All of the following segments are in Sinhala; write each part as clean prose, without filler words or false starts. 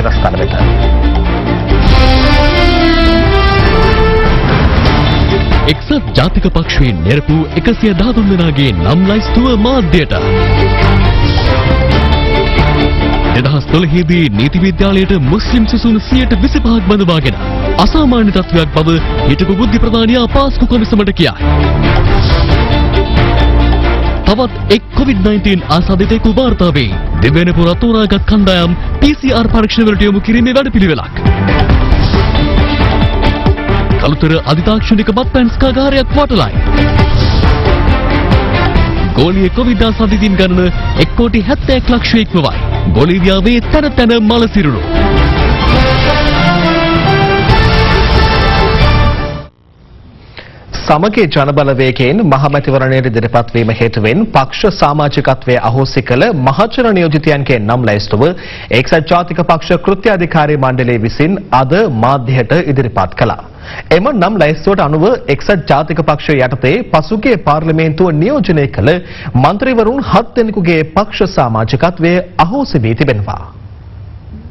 සිරස්තල වෙත. එක්සත් ජාතික පක්ෂයේ නිරපු 113 දෙනාගේ නම් ලයිස්තුව මාධ්‍යයට. 2012 දී නීති විද්‍යාලයට මුස්ලිම් සිසුන් 25% බඳවාගෙන අසාමාන්‍ය තත්ත්වයක් බව හිටපු බුද්ධි ප්‍රධානියා පාස්කු කොමිසමට කියයි. තවත් එක් COVID-19 ආසාදිතයෙකු වාර්තා වේ. දෙවැනි රතෝරාගත් කණ්ඩායම් PCR පරීක්ෂණවලට යොමු කිරීමේ වැඩපිළිවෙලක්. කළුතර අධිතාක්ෂණික බත්පැන් ස්කාගාරයක් වටලයි. ගෝලීය කොවිඩ් ආසාදිතින් ගණන 1,71 ලක්ෂ ඉක්මවයි. බොලීවියාවේ තැන තැන මළ සිරුරු. සමගී ජනබලවේගයෙන් මහමැතිවරණයට ඉදිරිපත් වීම හේතුවෙන් පක්ෂ සමාජිකත්වයේ අහෝසි කළ මහජන නියෝජිතයන්ගේ නම් ලැයිස්තුව එක්සත් ජාතික පක්ෂ කෘත්‍ය අධිකාරී මණ්ඩලය විසින් අද මාධ්‍යයට ඉදිරිපත් කළා. එම නම් ලැයිස්තුවට අනුව එක්සත් ජාතික පක්ෂය යටතේ පසුගිය පාර්ලිමේන්තුව නියෝජනය කළ මන්ත්‍රීවරුන් 7 දෙනෙකුගේ පක්ෂ සමාජිකත්වයේ අහෝසි වී තිබෙනවා.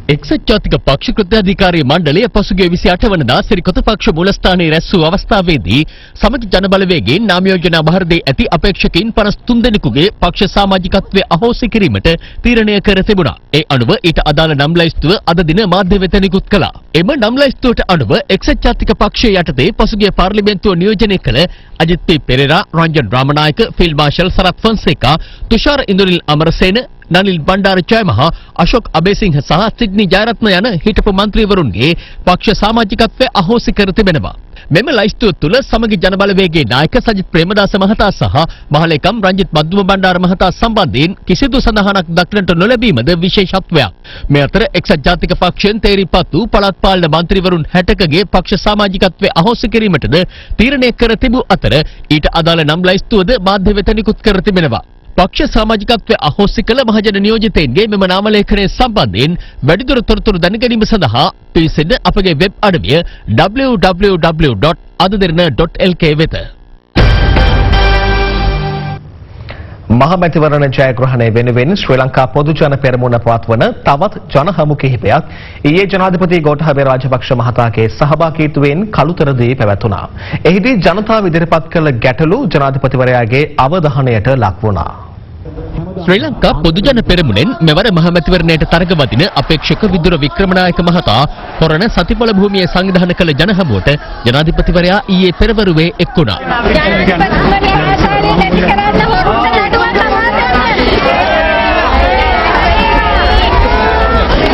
එක්සත් ජාතික පක්ෂ කෘත්‍යාධිකාරී මණ්ඩලය පසුගිය 28 වනදා සිරිකොත පක්ෂ මූලස්ථානයේ රැස් වූ අවස්ථාවේදී සමගි ජනබලවේගයෙන් නාම යෝජනා බහර දී ඇති අපේක්ෂකයින් 53 දෙනෙකුගේ පක්ෂ සමාජිකත්වයේ අහෝසි කිරීමට තීරණය කර තිබුණා. ඒ අනුව ඊට අදාළ නම් ලැයිස්තුව අද දින මාධ්‍ය වෙත නිකුත් කළා. එම නම් ලැයිස්තුවට අනුව එක්සත් ජාතික පක්ෂය යටතේ පසුගිය පාර්ලිමේන්තුව නියෝජනය කළ Ajith P Perera, Ranjan Ramanayake, field marshal Sarath Fonseka, Thushara Indunil Amarasena, Nalin Bandara Jayamaha, Ashok Abeysinghe සහ සිඩ්නි ජයරත්න යන හිටපු මන්ත්‍රීවරුන්ගේ පක්ෂ සමාජිකත්වය අහෝසි කර තිබෙනවා. මෙම ලයිස්තුව තුළ සමගි ජනබලවේගයේ නායක සජිත් ප්‍රේමදාස මහතා සහ මහලේකම් රංජිත් මද්දුම බණ්ඩාර මහතා සම්බන්ධයෙන් කිසිදු සඳහනක් දක්නට නොලැබීමද විශේෂත්වයක්. මේ අතර එක්සත් ජාතික පක්ෂයෙන් තේරීපත් වූ පළාත් පාලන මන්ත්‍රීවරුන් 60කගේ පක්ෂ සමාජිකත්වය අහෝසි කිරීමටද තීරණය කර තිබූ අතර ඊට අදාළ නම් ලයිස්තුවද මාධ්‍ය වෙත නිකුත් කර තිබෙනවා. පක්ෂ සමාජිකත්වයේ අහෝසි කළ මහජන නියෝජිතයින්ගේ මෙම නාමලේඛනය සම්බන්ධයෙන් වැඩිදුර තොරතුරු දැනගැනීම සඳහා පිවිසෙන්න අපගේ වෙබ් අඩවිය www.adaderna.lk වෙත. මහමැතිවරණ ජයග්‍රහණය වෙනුවෙන් ශ්‍රී ලංකා පොදු ජන පෙරමුණ පවත්වන තවත් ජනහමු කිහිපයක් ඊයේ ජනාධිපති ගෝඨාභය රාජපක්ෂ මහතාගේ සහභාගීත්වයෙන් කළුතරදී පැවැතුණා. එහිදී ජනතාව ඉදිරිපත් කළ ගැටලු ජනාධිපතිවරයාගේ අවධානයට ලක් වුණා. ශ්‍රී ලංකා පොදු ජන පෙරමුණෙන් මෙවර මහමැතිවරණයට තරගවදින අපේක්ෂක විදුර වික්‍රමනායක මහතා හොරණ සතිපල භූමියේ සංවිධානය කළ ජනහමුවට ජනාධිපතිවරයා ඊයේ පෙරවරුවේ එක් වුණා.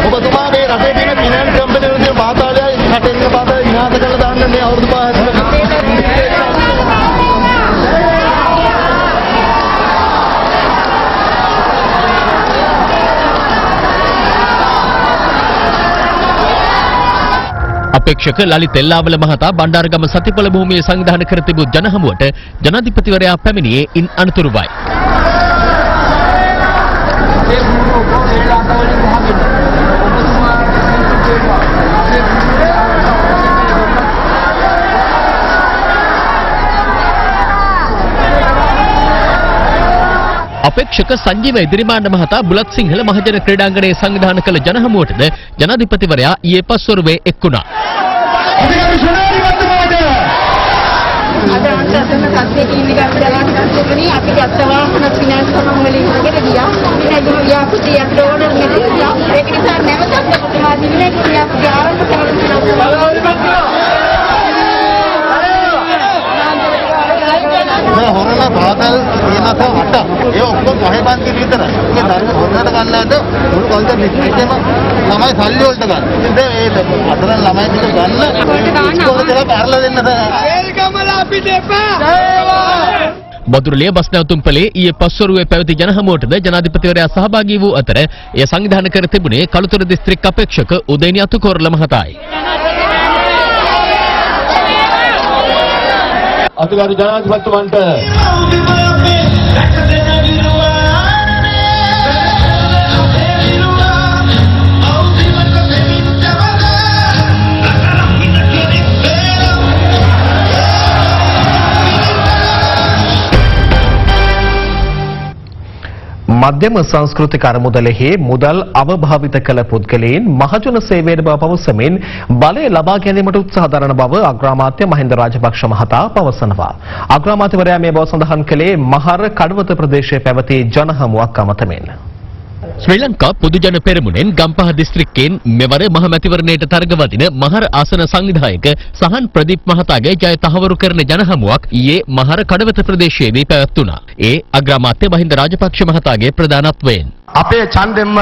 ඔබතුමාගේ රටේ තියෙන ෆිනෑන්ස් කම්පැනිවලදී මාතාලයයි රටේ ඉන්න බාධා විනාශ කරලා දාන්න මේ අවුරුදු 5 අපේක්ෂක ලලිත් එල්ලාවල මහතා බණ්ඩාරගම සතිපල භූමියේ සංවිධානය කර තිබූ ජනහමුවට ජනාධිපතිවරයා පැමිණියේ ඉන් අනතුරුවයි. අපේක්ෂක සංජීව ඉදිරිමාන්න මහතා බුලත් සිංහල මහජන ක්‍රීඩාංගණයේ සංවිධානය කළ ජනහමුවටද ජනාධිපතිවරයා ඊයේ පස්වරුවේ එක් වුණා. අද අන්තර්ජාතික සත්‍යකීමේ ගාස්තරාන්තකෙනි අපි ගත්තවාහන ෆිනෑන්ස් කමන් වලින් ඉගෙන ගියා. ඉතින් ව්‍යාපෘතියක් ඩෝනර් මෙතිලා ඒක නිසා නැවතත් ඔබතුමා දිනේ ක්‍රියාපෘති ආරම්භ කරනවා. හොරලා පාතල් තියෙනක 8 ඒ ඔක්කොම පහේ බන්ති විතරයි. ඒ ධර්ම හොරනට ගන්නද මුළු කල්චර් නිකේම ළමයි සල්ලි වලට ගන්න. ඉතින් ඒ අතර ළමයි ටික ගන්න ඉස්කෝලේ පාරලා දෙන්න තමයි. ඒකමල අපිට එපා. බදුරලිය බස් නැවතුම්පලේ ඊයේ පස්වරුවේ පැවති ජනහමුවටද ජනාධිපතිවරයා සහභාගී වූ අතර එය සංවිධානය කර තිබුණේ කළුතර දිස්ත්‍රික් අපේක්ෂක උදේනි අතුකෝරළ මහතායි. අතිගරු ජනාධිපතිතුමන්ට මධ්‍යම සංස්කෘතික අරමුදලෙහි මුදල් අවභාවිත කළ පුද්ගලයන් මහජන සේවයට බව පවසමින් බලය ලබා ගැනීමට උත්සාහ දරන බව අග්‍රාමාත්‍ය මහින්ද රාජපක්ෂ මහතා පවසනවා. අග්‍රාමාත්‍යවරයා මේ බව සඳහන් කළේ මහර කඩවත ප්‍රදේශයේ පැවති ජනහමුවක් අමතමින්. ශ්‍රී ලංකා පොදුජන පෙරමුණෙන් ගම්පහ දිස්ත්‍රික්කයෙන් මෙවර මහ මැතිවරණයට තරගවදින මහර ආසන සංවිධායක සහන් ප්‍රදීප් මහතාගේ ජය තහවුරු කරන ජනහමුවක් ඊයේ මහර කඩවත ප්‍රදේශයේදී පැවැත්වුණා. ඒ අග්‍රාමාත්‍ය මහින්ද රාජපක්ෂ මහතාගේ ප්‍රධානත්වයෙන් අපේ ඡන්දෙන්ම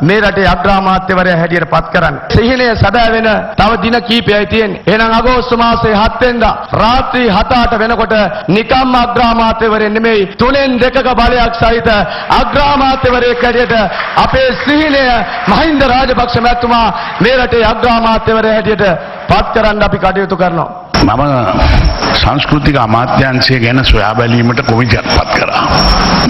මේ රටේ අග්‍රාමාත්‍යවරයා හැටියට පත් කරන්න. සිහිනය සැබෑ වෙන තව දින කීපයයි තියෙන්නේ. එහෙනම් අගෝස්තු මාසයේ 7 වෙනිදා රාත්‍රී 7-8 වෙනකොට නිකම්ම අග්‍රාමාත්‍යවරයෙක් නෙමෙයි 3-2ක බලයක් සහිත අග්‍රාමාත්‍යවරයෙක් හැටියට අපේ සිහිනය මහින්ද රාජපක්ෂ මහත්මයා මේ රටේ අග්‍රාමාත්‍යවරයා හැටියට පත් කරන්න අපි කටයුතු කරනවා. මම සංස්කෘතික අමාත්‍යාංශය ගැන සොයා බැලීමට කොමිටියක් පත් කරා.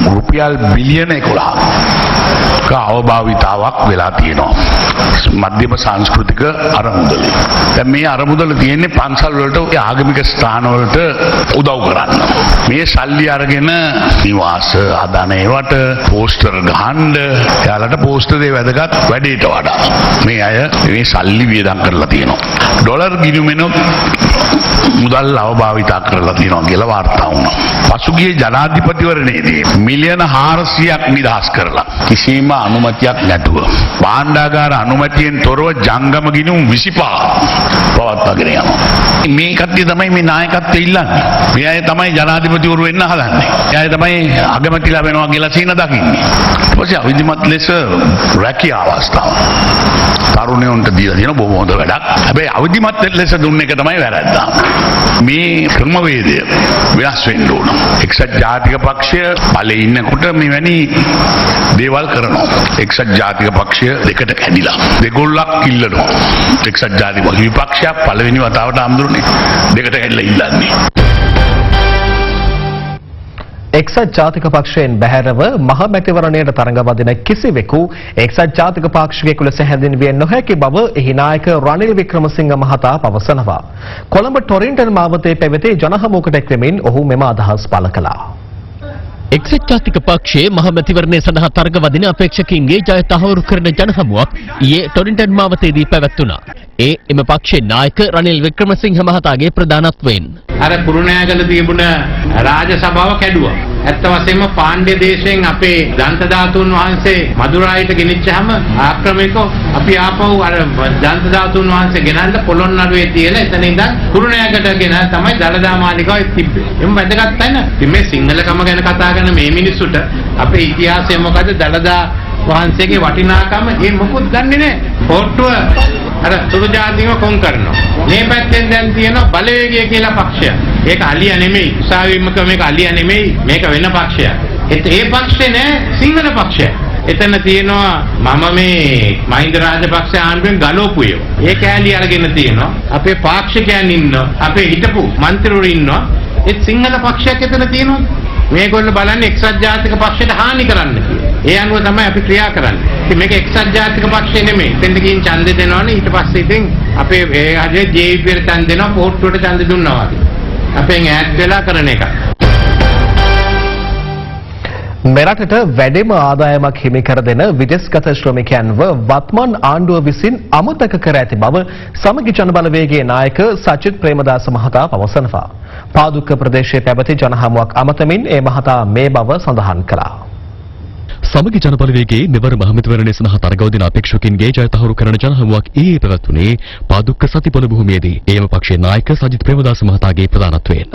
රුපියල් බිලියන 11ක අවභාවිතාවක් වෙලා තියෙනවා. මධ්‍යම සංස්කෘතික අරමුදල. දැන් මේ අරමුදල තියෙන්නේ පන්සල් වලට ආගමික ස්ථාන වලට උදව් කරන්න. මේ සල්ලි අරගෙන නිවාස හදන ඒවට පෝස්ටර් ගහන්න යාලට පෝස්ටරේ වැදගත් වැඩේට වඩා මේ අය මේ සල්ලි වියදම් කරලා තියෙනවා. ඩොලර් ගිණුමෙනුත් මුදල් අවභාවිතා කරලා තියෙනවා කියලා වාර්තා වුණා. පසුගිය ජනාධිපතිවරණයේදී මිලියන 400ක් නිදහස් කරලා කිසිම අනුමැතියක් නැතුව භාණ්ඩාගාර අනුමැතියෙන් තොරව ජංගම ගිණුම් 25 පවත්වාගෙන යනවා. මේ කට්ටිය තමයි මේ නායකත්වය ඉල්ලන්නේ. මේ අය තමයි ජනාධිපතිවරු වෙන්න හදන්නේ. මේ අය තමයි අගමැතිලා වෙනවා කියලා සීන දකින්නේ. ඊට පස්සේ අවිධිමත් ලෙස රැකියා අවස්ථාව තරුණයන්ට දීලා තියෙන බොහොම හොඳ වැඩක්. හැබැයි අවිධිමත් ලෙස දුන්න එක තමයි වැරද්ද. මේ ක්‍රමවේදය වෙනස් වෙන්න ඕන. එක්සත් ජාතික පක්ෂය ඵලෙ ඉන්නකොට මෙවැනි දේවල් කරනවා. එක්සත් ජාතික පක්ෂය දෙකට කැඩිලා දෙගොල්ලක් ඉල්ලනවා. එක්සත් ජාතික විපක්ෂයක් පළවෙනි වතාවට අඳුරන්නේ දෙකට කැඩිලා ඉල්ලන්නේ. එක්සත් ජාතික පක්ෂයෙන් බැහැරව මහ මැතිවරණයට තරඟවදින කිසිවෙකු එක්සත් ජාතික පාක්ෂිකයෙකු ලෙස හැඳින්විය නොහැකි බව එහි නායක රනිල් වික්‍රමසිංහ මහතා පවසනවා. කොළඹ ටොරින්ටන් මාවතේ පැවති ජනහමුවකට එක්වෙමින් ඔහු මෙම අදහස් පළ කළා. එක්සත් ජාතික පක්ෂයේ මහ මැතිවරණය සඳහා තරගවදින අපේක්ෂකයින්ගේ ජය තහවුරු කරන ජනහමුවක් ඊයේ ටොරින්ටන් මාවතේදී පැවැත්වුණා. එම පක්ෂයේ නායක රනිල් වික්‍රමසිංහ මහතාගේ ප්‍රධානත්වයෙන් අර කුරුණෑගල තිබුණ රාජ සභාව කැඩුවා. ඇත්ත වශයෙන්ම පාණ්ඩ්‍ය දේශයෙන් අපේ දන්ත ධාතුන් වහන්සේ මදුරායට ගෙනිච්චාම ආක්‍රමිකෝ අපි ආපහු අර දන්ත ධාතුන් වහන්සේ ගෙනල්ලා පොළොන්නරුවේ තියලා එතන ඉඳන් කුරුණෑගලට ගෙන තමයි දළදා මාලිගාව තිබ්බේ. එම් වැදගත් නැහැ. ඉතින් මේ සිංහලකම ගැන කතා කරන මේ මිනිස්සුන්ට අපේ ඉතිහාසය මොකද දළදා වහන්සේගේ වටිනාකම ඒ මොකුත් ගන්නෙ නැහැ. පොට්ටුව අර තුරු ජාතිව කොන් කරනවා. මේ පැත්තෙන් දැන් තියෙනවා බලවේගය කියලා පක්ෂයක්. ඒක අලියා නෙමෙයි. උසාවියක මේක අලියා නෙමෙයි. මේක වෙන පක්ෂයක්. ඒ පක්ෂේ නෑ සිංහල පක්ෂය. එතන තියෙනවා මම මේ මහින්ද රාජපක්ෂ ආණ්ඩුවෙන් ගලවපුයෝ. ඒ කෑලි අරගෙන තියෙනවා. අපේ පාක්ෂිකයන් ඉන්නවා. අපේ හිටපු മന്ത്രിවරු ඉන්නවා. ඒ සිංහල පක්ෂයක් එතන තියෙනවා. මේගොල්ලෝ බලන්නේ එක්සත් ජාතික පක්ෂයට හානි කරන්න කියලා. ඒ අනුව තමයි අපි ක්‍රියා කරන්නේ. ඉතින් මේක එක්සත් ජාතික පක්ෂය නෙමෙයි. දෙන්න ගින් ඡන්දෙ දෙනවනේ ඊට පස්සේ ඉතින් අපේ ඒ හදේ ජේවීපීට ඡන්ද දෙනවා පොට්ටුවට ඡන්ද දුන්නා වගේ. අපෙන් ඈත් වෙලා කරන එක. මෙරටට වැඩිම ආදායමක් හිමි කර දෙන විදේශගත ශ්‍රමිකයන්ව වත්මන් ආණ්ඩුව විසින් අමතක කර ඇති බව සමගි ජනබලවේගයේ නායක සචිත් ප්‍රේමදාස මහතා පවසනවා. පාදුක්ක ප්‍රදේශයේ පැවති ජනහමුවක් අමතමින් ඒ මහතා මේ බව සඳහන් කළා. සමගි ජනබලවේගයේ මෙවර මහ මැතිවරණය සඳහා තරගවදින අපේක්ෂකයින්ගේ ජය තහවුරු කරන ජනහමුවක් ඊයේ පැවැත්වුණේ පාදුක්ක සතිපොළ භූමියේදී. එම පක්ෂයේ නායක සජිත් ප්‍රේමදාස මහතාගේ ප්‍රධානත්වයෙන්.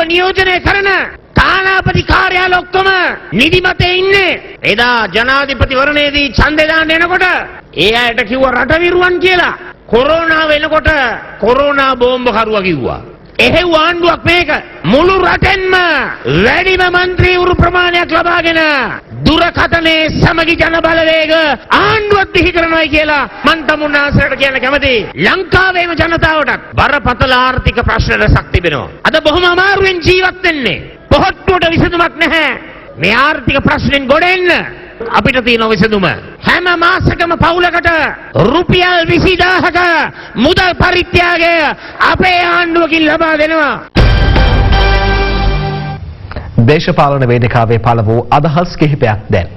නියෝජනය කරන තානාපති කාර්යාල ඔක්කොම නිදිමතේ ඉන්නේ. එදා ජනාධිපතිවරණයේදී ඡන්දය දාන්න එනකොට ඒ අයට කිව්වා රට විරුවන් කියලා. කොරෝනා වෙනකොට කොරෝනා බෝම්බ කරුවා කිව්වා. එහෙව් ආණ්ඩුවක් මේක. මුළු රටෙන්ම වැඩිම മന്ത്രിවරු ප්‍රමාණයක් ලබාගෙන දුරකථනයේ සමගි ජන බලවේග ආණ්ඩුවක් බිහි කරනවායි කියලා මන් තමුන්නාසලට කියන්න කැමතියි. ලංකාවේම ජනතාවටත් බරපතල ආර්ථික ප්‍රශ්න රැසක් තිබෙනවා. අද බොහොම අමාරුවෙන් ජීවත් වෙන්නේ. පොහොට්ටුවට විසඳුමක් නැහැ. මේ ආර්ථික ප්‍රශ්නෙන් ගොඩ එන්න අපිට තියෙන විසඳුම හැම මාසකම පවුලකට රුපියල් 20000ක මුදල් පරිත්‍යාගය අපේ ආණ්ඩුවකින් ලබා දෙනවා. දේශපාලන වේදිකාවේ පළ වූ අදහස් කිහිපයක් දැන්.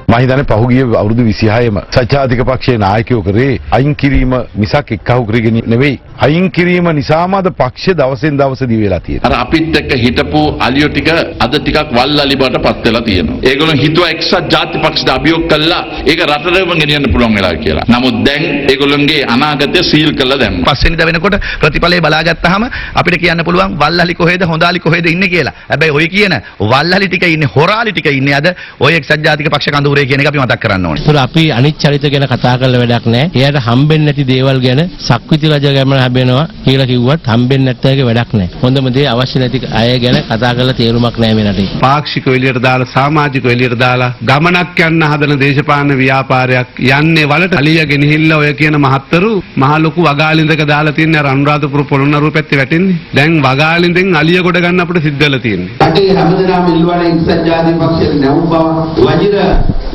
මම හිතන්නේ පහුගිය අවුරුදු 26ම සත්‍යාධික පක්ෂයේ නායකයෝ කරේ අයින් කිරීම මිසක් එක්කහු කරගෙන නෙවෙයි. අයින් කිරීම නිසාම අද පක්ෂ දවසෙන් දවස දිවි වෙලා තියෙනවා. අර අපිත් එක්ක හිටපු අලියෝ ටික අද ටිකක් වල්ලලි බවට පත් වෙලා තියෙනවා. ඒගොල්ලෝ හිතුවා එක්සත් ජාතික පක්ෂයට අභියෝග කළා ඒක රටටම ගෙනියන්න පුළුවන් වෙලා කියලා. නමුත් දැන් ඒගොල්ලන්ගේ අනාගතය සීල් කළා දැන්. පස්වෙනිදා වෙනකොට ප්‍රතිඵලය බලාගත්තාම අපිට කියන්න පුළුවන් වල්ලලි කොහෙද හොඳාලි කොහෙද ඉන්නේ කියලා. හැබැයි ඔය කියන වල්ලලි ටික ඉන්නේ හොරාලි ටික ඉන්නේ අද ඔය එක්සත් ජාතික පක්ෂ කඳවුරේ කියන එක අපි මතක් කරන්න ඕනේ. ඒතර අපි අනිත් චරිත ගැන කතා කරලා වැඩක් නැහැ. එයාට හම්බෙන්නේ නැති දේවල් ගැන සක්විති රජ ගැන හැබෙනවා කියලා කිව්වත් හම්බෙන්නේ නැත්තේක වැඩක් නැහැ. හොඳම දේ අවශ්‍ය නැති අය ගැන කතා කරලා තේරුමක් නැහැ මේ රටේ. පාක්ෂික එළියට දාලා සමාජික එළියට දාලා ගමනක් යන්න හදන දේශපාලන ව්‍යාපාරයක් යන්නේ වලට අලිය ගෙනහිල්ලා ඔය කියන මහත්තරු මහ ලොකු වගාලින්දක දාලා තියන්නේ අර අනුරාධපුර පොළොන්නරුව පැත්තේ වැටෙන්නේ. දැන් වගාලින්දෙන් අලිය කොට ගන්න අපිට සිද්ධ වෙලා තියෙන්නේ. රටේ හැමදෙනාම ඉල්ලුවාන එක්සත් ජාතික පක්ෂයේ නැවුම් බව වජිර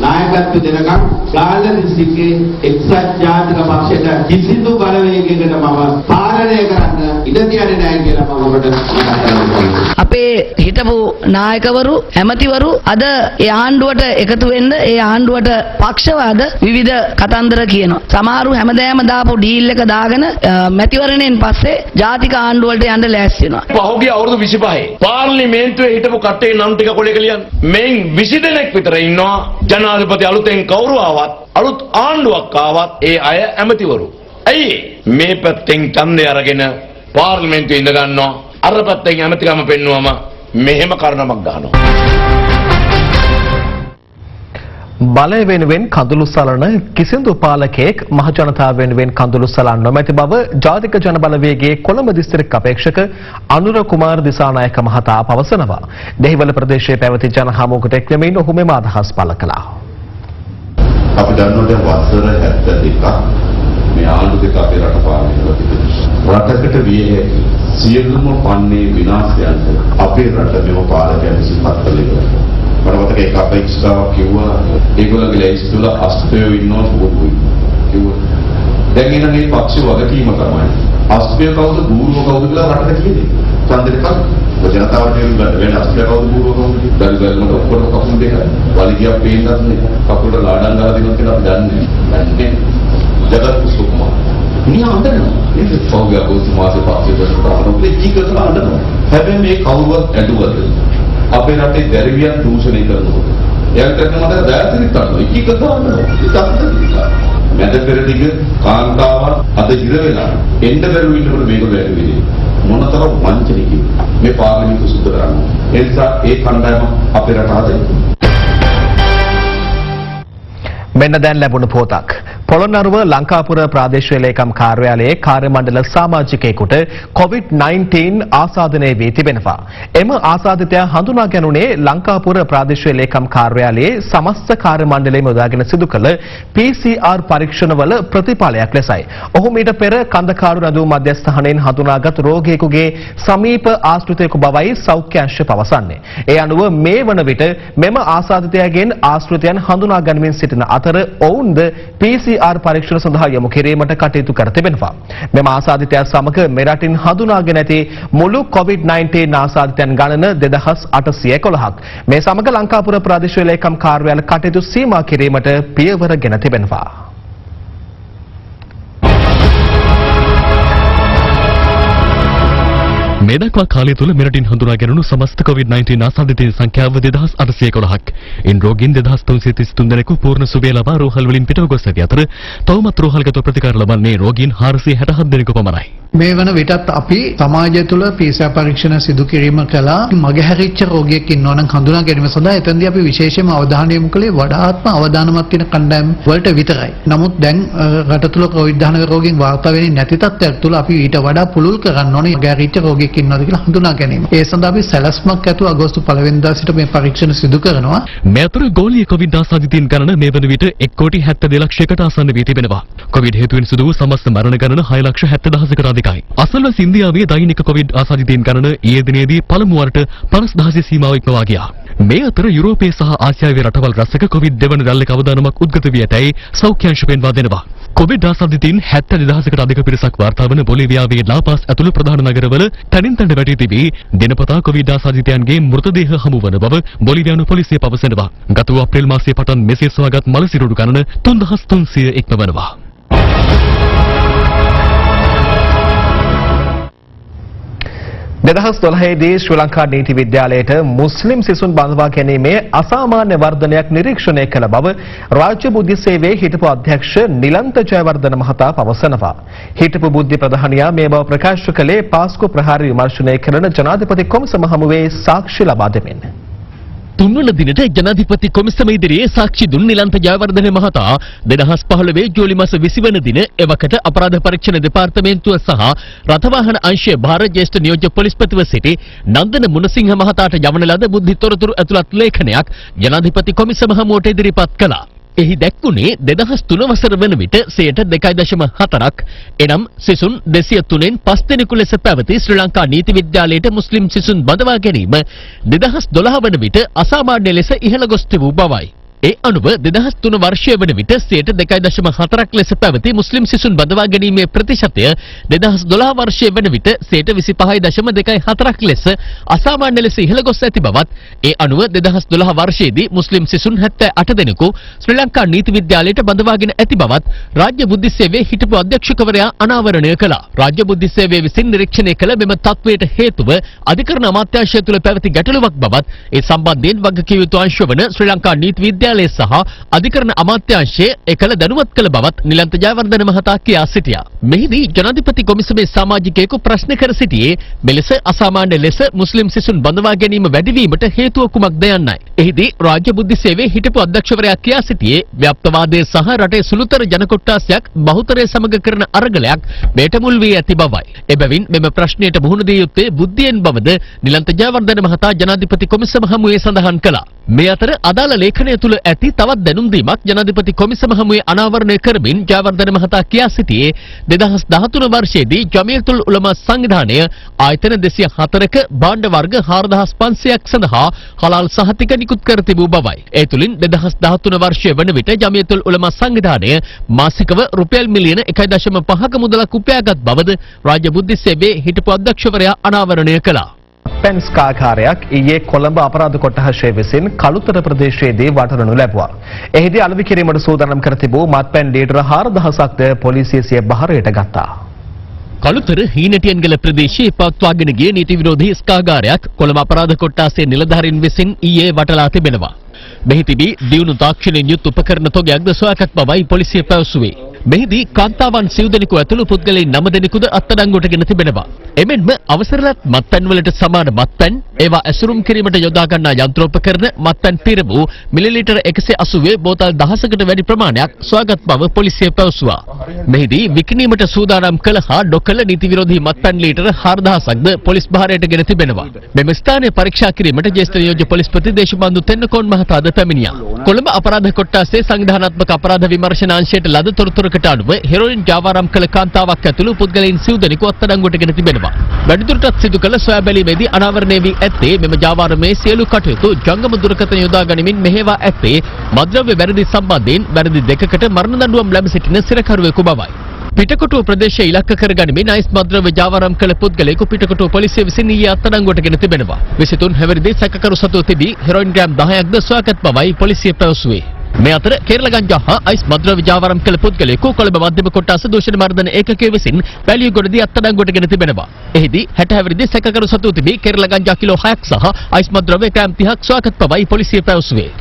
නායකත්ව දෙනකම් ගාල්ල දිස්ත්‍රික්කයේ එක්සත් ජාතික පක්ෂයට කිසිදු බලවේගයකට මම පාලනය කරන්න ඉඩ තියන්නේ නැහැ කියලා මම ඔබට මතක් කරනවා. අපේ හිටපු නායකවරු ඇමතිවරු අද ඒ ආණ්ඩුවට එකතු වෙන්න ඒ ආණ්ඩුවට පක්ෂවාද විවිධ කතන්දර කියනවා. සමහරු හැමදාම දාපු ඩීල් එක දාගෙන මැතිවරණයෙන් පස්සේ ජාතික ආණ්ඩුවලට යන්න ලෑස්ති වෙනවා. පහුගිය අවුරුදු 25 පාර්ලිමේන්තුවේ හිටපු කට්ටිය නම් ටික කොලේ කලියන් මෙන් 20 දෙනෙක් විතර ඉන්නවා. ජනාධිපති අලුතෙන් කවුරු ආවත් අලුත් ආණ්ඩුවක් ආවත් ඒ අය ඇමතිවරු. ඇයි මේ පැත්තෙන් ඡන්දය අරගෙන පාර්ලිමේන්තුවේ ඉඳ ගන්නවා අර පැත්තෙන් ඇමතිකම පෙන්නුවම මෙහෙම කරනමක් ගන්නවා. බලය වෙනුවෙන් කඳුළු සලන කිසිදු පාලකයෙක් මහ ජනතාව වෙනුවෙන් කඳුළු සලන්න නොමැති බව ජාතික ජන බලවේගයේ කොළඹ දිස්ත්‍රික් අපේක්ෂක අනුර කුමාර දිසානායක මහතා පවසනවා. දෙහිවල ප්‍රදේශයේ පැවති ජන හමුවකට එක්වෙමින් ඔහු මෙම අදහස් පළ කළා. අපි දන්නවා දැන් වසර 72ක් මේ ආණ්ඩු දෙක අපේ රට පාලනය කරලා තිබෙනවා. රටකට විය හැකි සියලුම පන්නේ විනාශයන්ට අපේ රට මෙව පාලකයන් විසින් පත් කළ ඉවරයි. මරවතක එක අපේක්ෂාවක් කිව්වා ඒගොල්ලන්ගේ ලයිස්ට් වල අස්පයෝ ඉන්නවා පොඩ්ඩුයි කිව්වා. දැන් එන මේ පක්ෂ වගකීම තමයි අස්පයෝ කවුද බූරුව කවුද කියලා රටට කියන්නේ. ඡන්දෙට පස්සේ ජනතාවට වෙන අස්පයෝ කවුද බූරුව කවුද දල්ගල්මට ඔක්කොම කපුන් දෙකයි. වලිගියක් පේන්නත් නේ. කකුලට ලාඩම් දාලා දෙනවා කියලා අපි දන්නේ. ජගත් කුසුමා නිය අඬනවා. ඒක පොග්ග අගෝස්තු මාසේ පස්සේ දසුරාට ජීවිත අඬනවා. හැබැයි මේ කවුරුවත් ඇඬුවද අපේ රටේ දැරිවියන් දූෂණය කරනකොට එයාට මට දැසිරි කරනවා. එක කතාවක් මැද පෙරදිග කාන්තාවන් අද ඉර වෙලා එන්න බැරුව ඉන්නකොට මේක වැරදිලි මොනතරම් වංචනිකද මේ පාර්ලිමේන්තුව සුද්ධ කරන්නේ. ඒ නිසා ඒ කණ්ඩායම අපේ රට හදන්නේ. මෙන්න දැන් ලැබුණු පොතක්. පොළොන්නරුව ලංකාපුර ප්‍රාදේශීය ලේකම් කාර්යාලයේ කාර්ය මණ්ඩල සමාජිකයෙකුට COVID-19 ආසාදනය වී තිබෙනවා. එම ආසාදිතයා හඳුනා ගැනුනේ ලංකාපුර ප්‍රාදේශීය ලේකම් කාර්යාලයේ සමස්ත කාර්ය මණ්ඩලයේම යොදාගෙන සිදු කළ PCR පරීක්ෂණවල ප්‍රතිඵලයක් ලෙසයි. ඔහු මීට පෙර කන්දකාරු රැඳවුම් මධ්‍යස්ථානයෙන් හඳුනාගත් රෝගියෙකුගේ සමීප ආශ්‍රිතයෙකු බවයි සෞඛ්‍ය අංශය පවසන්නේ. ඒ අනුව මේ වන විට මෙම ආසාදිතයාගෙන් ආශ්‍රිතයන් හඳුනා ගනිමින් සිටින අතර ඔවුන්ද PCR පරීක්ෂණ සඳහා යොමු කිරීමට කටයුතු කර තිබෙනවා. මෙම ආසාදිතයා සමග මෙරටින් හඳුනාගෙන ඇති මුළු COVID-19 ආසාදිතයන් ගණන 2811ක්. මේ සමග ලංකාපුර ප්‍රාදේශීය ලේකම් කාර්යාල කටයුතු සීමා කිරීමට පියවර ගෙන තිබෙනවා. මේ දක්වා කාලය තුල මෙරටින් හඳුනා ගැනුණු සමස්ත COVID-19 ආසාදිතයින් සංඛ්‍යාව 2811ක්. ඉන් රෝගීන් 2333 දෙනෙකු පූර්ණ සුවය ලබා රෝහල් වලින් පිටව ගොස් ඇති අතර තවමත් රෝහල්ගත ප්‍රතිකාර ලබන්නේ රෝගීන් 467 දෙනෙකු පමණයි. මේ වන විටත් අපි සමාජය තුළ PCR පරීක්ෂණ සිදු කිරීම කළා. මගහැරිච්ච රෝගියෙක් ඉන්නවා නම් හඳුනා ගැනීම සඳහා එතෙන්දී අපි විශේෂයෙන්ම අවධානය යොමු කළේ වඩාත්ම අවදානමත් වෙන කණ්ඩායම් වලට විතරයි. නමුත් දැන් රට තුළ COVID-19 රෝගීන් වාර්තා වෙන්නේ නැති තත්ත්වයක් තුළ අපි ඊට වඩා පුළුල් කරන්න ඕනේ මගහැරිච්ච රෝගියෙක් ඉන්නවද කියලා හඳුනා ගැනීම. ඒ සඳහා අපි සැලැස්මක් ඇතුව අගෝස්තු 1 වෙනිදා සිට මේ පරීක්ෂණ සිදු කරනවා. මේ අතර ගෝලීය කොවිඩ් ආසාදිතයින් ගණන මේ වන විට 1,72 ලක්ෂයකට ආසන්න වී තිබෙනවා. කොවිඩ් හේතුවෙන් සිදු වූ සමස්ත මරණ ගණන 6,70,000කට අධිකයි. අසල්වැසි ඉන්දියාවේ දෛනික කොවිඩ් ආසාදිතයින් ගණන ඊයේ දිනේදී පළමු වරට 50,000 සීමාව ඉක්මවා ගියා. මේ අතර යුරෝපයේ සහ ආසියාවේ රටවල් රැසක කොවිඩ් දෙවන රැල්ලක අවදානමක් උද්ගත වී ඇතැයි සෞඛ්‍ය අංශ පෙන්වා දෙනවා. කොවිඩ් ආසාදිතයින් 72,000කට අධික පිරිසක් වාර්තා වන බොලීවියාවේ ලාපාස් ඇතුළු ප්‍රධාන නගරවල තනින් තන වැටී තිබී දිනපතා කොවිඩ් ආසාදිතයන්ගේ මෘතදේහ හමු වන බව බොලීවියානු පොලිසිය පවසනවා. ගත වූ අප්‍රේල් මාසයේ පටන් මෙසේ සොයාගත් මලසිරුරු ගණන 3,300 ඉක්මවනවා. 2012දී ශ්‍රී ලංකා නීති විද්‍යාලයට මුස්ලිම් සිසුන් බඳවා ගැනීමේ අසාමාන්‍ය වර්ධනයක් නිරීක්ෂණය කළ බව රාජ්‍ය බුද්ධි සේවයේ හිටපු අධ්‍යක්ෂ නිලන්ත ජයවර්ධන මහතා පවසනවා. හිටපු බුද්ධි ප්‍රධානියා මේ බව ප්‍රකාශ කළේ පාස්කු ප්‍රහාර විමර්ශනය කරන ජනාධිපති කොමිසම හමුවේ සාක්ෂි ලබා දෙමින්. තුන්වන දිනට ජනාධිපති කොමිසම ඉදිරියේ සාක්ෂි දුන් නිලන්ත ජයවර්ධන මහතා 2015 ජූලි මාස 20 වන දින එවකට අපරාධ පරීක්ෂණ දෙපාර්තමේන්තුව සහ රථවාහන අංශයේ භාර ජ්‍යෙෂ්ඨ නියෝජ්‍ය පොලිස්පතිව සිටි නන්දන මුණසිංහ මහතාට යවන ලද බුද්ධි තොරතුරු ඇතුළත් ලේඛනයක් ජනාධිපති කොමිසම හමුවට ඉදිරිපත් කළා. එහි දැක්වුණේ 2003 වසර වන විට 2.4ක් එනම් සිසුන් 203න් 5 දෙනෙකු ලෙස පැවති ශ්‍රී ලංකා නීති විද්‍යාලයට මුස්ලිම් සිසුන් බඳවා ගැනීම 2012 වන විට අසාමාන්‍ය ලෙස ඉහළ ගොස් තිබූ බවයි. ඒ අනුව 2003 වර්ෂය වන විට 2.4ක් ලෙස පැවති මුස්ලිම් සිසුන් බඳවා ගැනීමේ ප්‍රතිශතය 2012 වර්ෂය වන විට 25.24ක් ලෙස අසාමාන්‍ය ලෙස ඉහළ ගොස් ඇති බවත් ඒ අනුව 2012 වර්ෂයේදී මුස්ලිම් සිසුන් 78 දෙනෙකු ශ්‍රී ලංකා නීති විද්‍යාලයට බඳවාගෙන ඇති බවත් රාජ්‍ය බුද්ධි සේවයේ හිටපු අධ්‍යක්ෂකවරයා අනාවරණය කළා. රාජ්‍ය බුද්ධි සේවයේ විසින් නිරීක්ෂණය කළ මෙම තත්ත්වයට හේතුව අධිකරණ අමාත්‍යාංශය තුළ පැවති ගැටලුවක් බවත් ඒ සම්බන්ධයෙන් වගකිව යුතු අංශ වන ශ්‍රී ලංකා නීති විද්‍යාලය සහ අධිකරණ අමාත්‍යාංශයේ එකල දැනුවත් කළ බවත් නිලන්ත ජයවර්ධන මහතා කියා සිටියා. මෙහිදී ජනාධිපති කොමිසමේ සමාජිකයෙකු ප්‍රශ්න කර සිටියේ මෙලෙස අසාමාන්‍ය ලෙස මුස්ලිම් සිසුන් බඳවා ගැනීම වැඩිවීමට හේතුව කුමක්ද යන්නයි. එහිදී රාජ්‍ය බුද්ධි සේවයේ හිටපු අධ්‍යක්ෂවරයා කියා සිටියේ ව්‍යාප්තවාදයේ සහ රටේ සුළුතර ජන කොට්ටාසයක් බහුතරය සමග කරන අරගලයක් මේට මුල් වී ඇති බවයි. එබැවින් මෙම ප්‍රශ්නයට මුහුණ දිය යුත්තේ බුද්ධියෙන් බවද නිලන්ත ජයවර්ධන මහතා ජනාධිපති කොමිසම හමුවේ සඳහන් කළා. මේ අතර අදාළ ලේඛනය තුළ ඇති තවත් දැනුම් දීමක් ජනාධිපති කොමිසම හමුවේ අනාවරණය කරමින් ජයවර්ධන මහතා කියා සිටියේ 2013 වර්ෂයේදී ජමියතුල් උලමා සංවිධානය ආයතන 204ක භාණ්ඩ වර්ග 4500ක් සඳහා හලාල් සහතික නිකුත් කර තිබූ බවයි. ඒ තුලින් 2013 වර්ෂයේ වන විට ජමියතුල් උලමා සංවිධානය මාසිකව රුපියල් මිලියන 1.5ක මුදලක් උපයාගත් බවද රාජ්‍ය බුද්ධි සේවයේ හිටපු අධ්‍යක්ෂවරයා අනාවරණය කළා. පැන්ස් කාර්යාලයක් ඊයේ කොළඹ අපරාධ කොට්ටාශය විසින් කළුතර ප්‍රදේශයේදී වටරනු ලැබුවා. එහිදී අලෙවි කිරීමට සූදානම් කර තිබූ මත්පැන් ලීටර 4,000ක්ද පොලිසිය සිය බහරයට ගත්තා. කළුතර හීනටියන්ගල ප්‍රදේශයේ පවත්වාගෙන ගිය නීති විරෝධී ස්කාගාරයක් කොළඹ අපරාධ කොට්ටාසේ නිලධාරීන් විසින් ඊයේ වටලා තිබෙනවා. මෙහි තිබී දියුණු තාක්ෂණයෙන් යුත් උපකරණ තොගයක්ද සොයාගත් බවයි පොලිසිය පැවසුවේ. මෙහිදී කාන්තාවන් 9 දෙනෙකු ඇතුළු පුද්ගලයන් 9 දෙනෙකුද අත්අඩංගුවටගෙන තිබෙනවා. එමෙන්ම අවසරලත් මත්පැන් වලට සමාන මත්පැන්, ඒවා ඇසුරුම් කිරීමට යොදා ගන්නා යන්ත්‍රෝපකරණ, මත්පැන් පිරවූ මිලිලීටර 180 බෝතල් 1000කට වැඩි ප්‍රමාණයක් සොයාගත් බව පොලිසිය පැවසුවා. මෙහිදී විකිණීමට සූදානම් කළ හා ඩොකල නීති විරෝධී මත්පැන් ලීටර 4000ක්ද පොලිස් භාරයටගෙන තිබෙනවා. මෙම ස්ථානය පරීක්ෂා කිරීමට ජ්‍යෙෂ්ඨ නියෝජ්‍ය පොලිස්පති දේශපාන්දු තෙන්නකෝන් මහතාද පැමිණියා. කොළඹ අපරාධ කොට්ටාසේ සංවිධානාත්මක අපරාධ විමර්ශන අංශයට ලද තොරතුරකට අනුව හෙරොයින් ජාවාරම් කළ කාන්තාවක් ඇතුළු පුද්ගලයන් 9 දෙනෙකු අත්අඩංගුවටගෙන තිබෙනවා. වැඩිදුරටත් සිදු කළ සොයා බැලීමේදී අනාවරණය වී ඇත්තේ මෙම ජාවාරමේ සියලු කටයුතු ජංගම දුරකථන යොදා ගනිමින් මෙහෙවා ඇත්තේ මද්ද්‍රව්‍ය වැරදි සම්බන්ධයෙන් වැරදි දෙකකට මරණ දඬුවම් ලැබ සිටින සිරකරුවෙකු බවයි. පිටකොටුව ප්‍රදේශය ඉලක්ක කරගනිමින් අයිස් මද්ද්‍රව්‍ය ජාවාරම් කළ පුද්ගලයෙකු පිටකොටුව පොලිසිය විසින් ඊයේ අත්අඩංගුවටගෙන තිබෙනවා. 23 හැවිරිදි සැකකරු සතුව තිබී හෙරොයින් ග්‍රෑම් 10ක්ද සොයාගත් බවයි පොලිසිය පැවසුවේ. මේ අතර කේරළ ගංජා හා අයිස් මද්ද්‍රව්‍ය ජාවාරම් කළ පුද්ගලයෙකු කොළඹ මධ්‍යම කොට්ටාස දූෂණ මර්දන ඒකකයේ විසින් වැලියගොඩදී අත්අඩංගුවටගෙන තිබෙනවා. එහිදී 60 හැවිරිදි සැකකරු සතුව තිබී කේරළ ගංජා කිලෝ 6ක් සහ අයිස් මද්ද්‍රව්‍ය ග්‍රෑම් 30ක් සොයාගත් බවයි පොලිසිය පැවසුවේ.